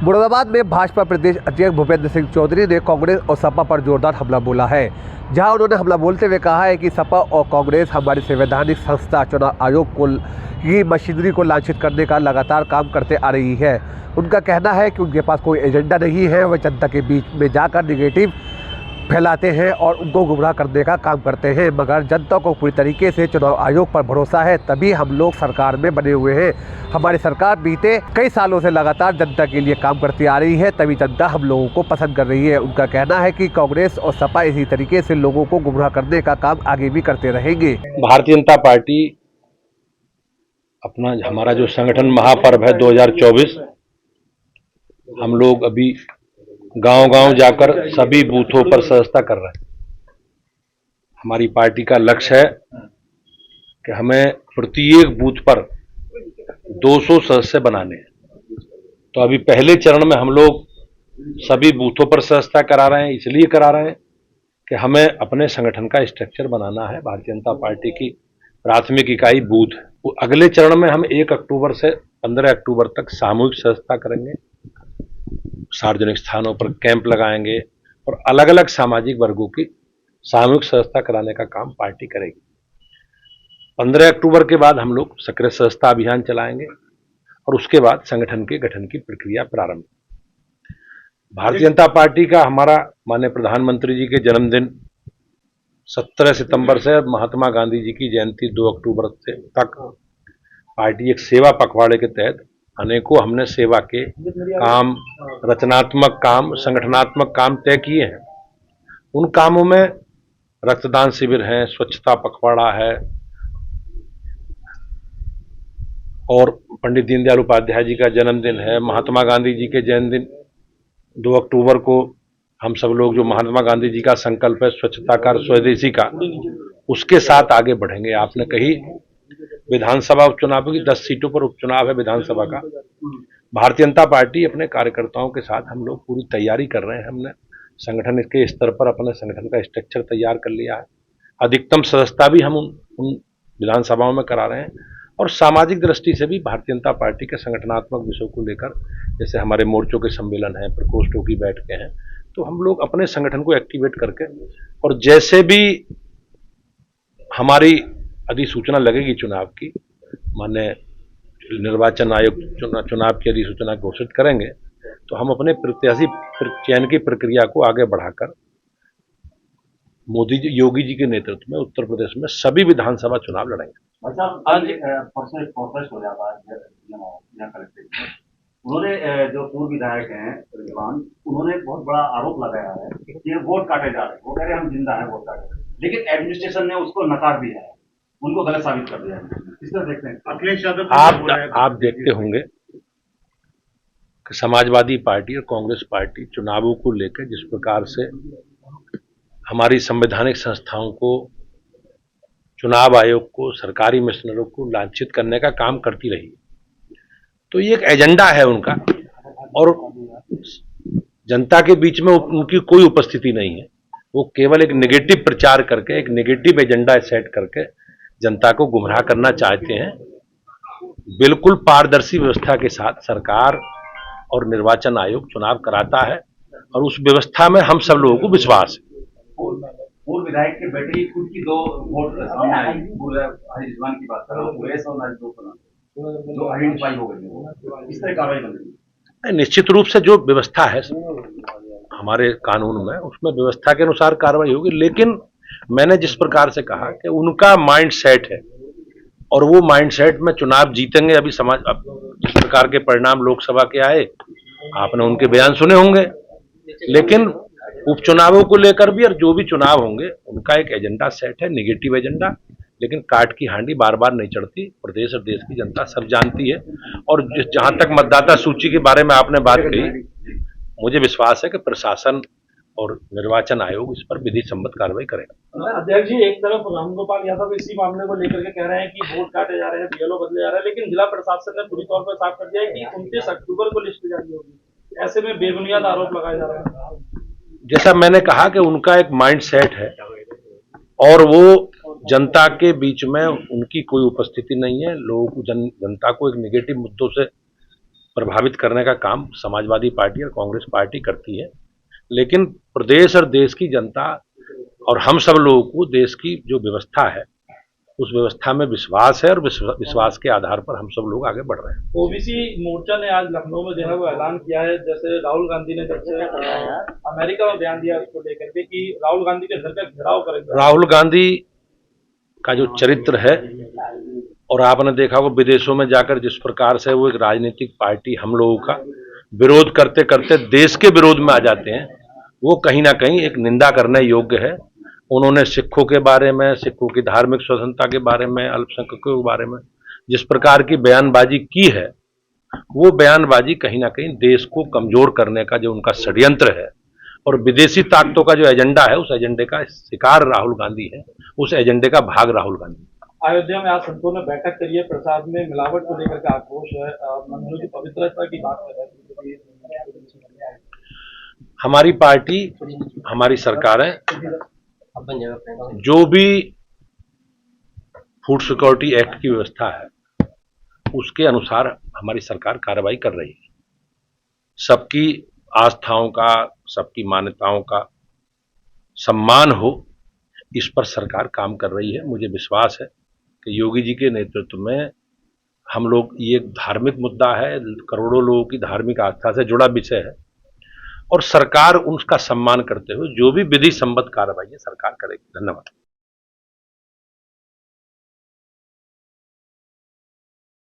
मुरादाबाद में भाजपा प्रदेश अध्यक्ष भूपेंद्र सिंह चौधरी ने कांग्रेस और सपा पर जोरदार हमला बोला है। जहां उन्होंने हमला बोलते हुए कहा है कि सपा और कांग्रेस हमारी संवैधानिक संस्था चुनाव आयोग की मशीनरी को लांछित करने का लगातार काम करते आ रही है। उनका कहना है कि उनके पास कोई एजेंडा नहीं है, वह जनता के बीच में जाकर निगेटिव फैलाते हैं और उनको गुमराह करने का काम करते हैं, मगर जनता को पूरी तरीके से चुनाव आयोग पर भरोसा है, तभी हम लोग सरकार में बने हुए हैं। हमारी सरकार बीते कई सालों से लगातार जनता के लिए काम करती आ रही है, तभी जनता हम लोगों को पसंद कर रही है। उनका कहना है कि कांग्रेस और सपा इसी तरीके से लोगों को गुमराह करने का काम आगे भी करते रहेंगे। भारतीय जनता पार्टी अपना हमारा जो संगठन महापर्व है 2024, हम लोग अभी गांव-गांव जाकर सभी बूथों पर सदस्यता कर रहे हैं। हमारी पार्टी का लक्ष्य है कि हमें प्रत्येक बूथ पर 200 सदस्य बनाने हैं। तो अभी पहले चरण में हम लोग सभी बूथों पर सदस्यता करा रहे हैं। इसलिए करा रहे हैं कि हमें अपने संगठन का स्ट्रक्चर बनाना है। भारतीय जनता पार्टी की प्राथमिक इकाई बूथ है। अगले चरण में हम 1 अक्टूबर से 15 अक्टूबर तक सामूहिक सदस्यता करेंगे, सार्वजनिक स्थानों पर कैंप लगाएंगे और अलग अलग सामाजिक वर्गों की सामूहिक सदस्यता कराने का काम पार्टी करेगी। 15 अक्टूबर के बाद हम लोग सक्रिय सदस्यता अभियान चलाएंगे और उसके बाद संगठन के गठन की प्रक्रिया प्रारंभ। भारतीय जनता पार्टी का हमारा माननीय प्रधानमंत्री जी के जन्मदिन 17 सितंबर से महात्मा गांधी जी की जयंती 2 अक्टूबर तक पार्टी एक सेवा पखवाड़े के तहत अनेकों हमने सेवा के काम, रचनात्मक काम, संगठनात्मक काम तय किए हैं। उन कामों में रक्तदान शिविर है, स्वच्छता पखवाड़ा है और पंडित दीनदयाल उपाध्याय जी का जन्मदिन है। महात्मा गांधी जी के जन्मदिन 2 अक्टूबर को हम सब लोग जो महात्मा गांधी जी का संकल्प है स्वच्छता का, स्वदेशी का, उसके साथ आगे बढ़ेंगे। आपने कही विधानसभा उपचुनाव की 10 सीटों पर उपचुनाव है विधानसभा का। भारतीय जनता पार्टी अपने कार्यकर्ताओं के साथ हम लोग पूरी तैयारी कर रहे हैं। हमने संगठन के स्तर पर अपने संगठन का स्ट्रक्चर तैयार कर लिया है। अधिकतम सदस्यता भी हम उन विधानसभाओं में करा रहे हैं और सामाजिक दृष्टि से भी भारतीय जनता पार्टी के संगठनात्मक विषयों को लेकर, जैसे हमारे मोर्चों के सम्मेलन हैं, प्रकोष्ठों की बैठकें हैं, तो हम लोग अपने संगठन को एक्टिवेट करके और जैसे भी हमारी अधिसूचना लगेगी चुनाव की, माननीय निर्वाचन आयोग चुनाव की अधिसूचना घोषित करेंगे, तो हम अपने प्रत्याशी चयन की प्रक्रिया को आगे बढ़ाकर मोदी जी, योगी जी के नेतृत्व में उत्तर प्रदेश में सभी विधानसभा चुनाव लड़ेंगे। अच्छा, आज परसों एक प्रोटेस्ट हो जाता है यहाँ कलेक्ट्रेट में। उन्होंने जो पूर्व विधायक हैं रिजवान, उन्होंने बहुत बड़ा आरोप लगाया है कि ये वोट काटे जा रहे हैं। वो कह रहे हैं हम जिंदा हैं, वोट काटे, लेकिन एडमिनिस्ट्रेशन ने उसको नकार दिया है, उनको गलत साबित कर दिया है। किस तरह देखते हैं? अखिलेश यादव आप देखते होंगे कि समाजवादी पार्टी और कांग्रेस पार्टी चुनावों को लेकर जिस प्रकार से हमारी संवैधानिक संस्थाओं को, चुनाव आयोग को, सरकारी मिशनरों को लांछित करने का काम करती रही, तो ये एक एजेंडा है उनका और जनता के बीच में उनकी कोई उपस्थिति नहीं है। वो केवल एक नेगेटिव प्रचार करके, एक नेगेटिव एजेंडा सेट करके जनता को गुमराह करना चाहते हैं। बिल्कुल पारदर्शी व्यवस्था के साथ सरकार और निर्वाचन आयोग चुनाव कराता है और उस व्यवस्था में हम सब लोगों को विश्वास है। पूर्व विधायक के बेटे की खुद की 2 वोट सामने आई, रिजवान की बात कर रहा हूँ, जो आइडेंटिफाई हो गई, इस तरह कार्रवाई बन रही है। निश्चित रूप से जो व्यवस्था है हमारे कानून में, उसमें व्यवस्था के अनुसार कार्रवाई होगी, लेकिन मैंने जिस प्रकार से कहा कि उनका माइंड सेट है और वो माइंड सेट में चुनाव जीतेंगे। अभी जिस प्रकार के परिणाम लोकसभा के आए, आपने उनके बयान सुने होंगे, लेकिन उपचुनावों को लेकर भी और जो भी चुनाव होंगे उनका एक एजेंडा सेट है, नेगेटिव एजेंडा, लेकिन काट की हांडी बार बार नहीं चढ़ती। प्रदेश और देश की जनता सब जानती है। और जहां तक मतदाता सूची के बारे में आपने बात कही, मुझे विश्वास है कि प्रशासन और निर्वाचन आयोग इस पर विधि सम्मत कार्रवाई करेगा। अध्यक्ष जी, एक तरफ रामगोपाल यादव इसी मामले को लेकर के कह रहे हैं कि वोट काटे जा रहे हैं, बीएलओ बदले जा रहे हैं, लेकिन जिला प्रशासन ने पूरी तौर पर साफ कर दिया है कि 29 अक्टूबर को लिस्ट जारी होगी। ऐसे में बेबुनियाद आरोप लगाए जा रहे हैं। जैसा मैंने कहा कि उनका एक माइंड सेट है और वो जनता के बीच में उनकी कोई उपस्थिति नहीं है। लोगों को जनता को एक नेगेटिव मुद्दों से प्रभावित करने का काम समाजवादी पार्टी और कांग्रेस पार्टी करती है, लेकिन प्रदेश और देश की जनता और हम सब लोगों को देश की जो व्यवस्था है उस व्यवस्था में विश्वास है और विश्वास के आधार पर हम सब लोग आगे बढ़ रहे हैं। ओबीसी मोर्चा ने आज लखनऊ में जो है वो ऐलान किया है, जैसे राहुल गांधी ने जब से अमेरिका में बयान दिया उसको लेकर के कि राहुल गांधी के घर का घेराव करेंगे। राहुल गांधी का जो चरित्र है, और आपने देखा होगा विदेशों में जाकर जिस प्रकार से वो एक राजनीतिक पार्टी हम लोगों का विरोध करते करते देश के विरोध में आ जाते हैं, वो कहीं ना कहीं एक निंदा करने योग्य है। उन्होंने सिखों के बारे में, सिखों की धार्मिक स्वतंत्रता के बारे में, अल्पसंख्यकों के बारे में जिस प्रकार की बयानबाजी की है, वो बयानबाजी कहीं ना कहीं देश को कमजोर करने का जो उनका षड्यंत्र है और विदेशी ताकतों का जो एजेंडा है, उस एजेंडे का शिकार राहुल गांधी है, उस एजेंडे का भाग राहुल गांधी। अयोध्या में आज संतों ने बैठक करी है, प्रसाद में मिलावट को लेकर के आक्रोश है, मंदिरों की पवित्रता की बात कर रहे हैं। हमारी पार्टी, हमारी सरकारें जो भी फूड सिक्योरिटी एक्ट की व्यवस्था है उसके अनुसार हमारी सरकार कार्रवाई कर रही है। सबकी आस्थाओं का, सबकी मान्यताओं का सम्मान हो, इस पर सरकार काम कर रही है। मुझे विश्वास है कि योगी जी के नेतृत्व में हम लोग, ये एक धार्मिक मुद्दा है, करोड़ों लोगों की धार्मिक आस्था से जुड़ा विषय है और सरकार उसका सम्मान करते हुए जो भी विधि सम्मत कार्रवाई है सरकार करेगी। धन्यवाद।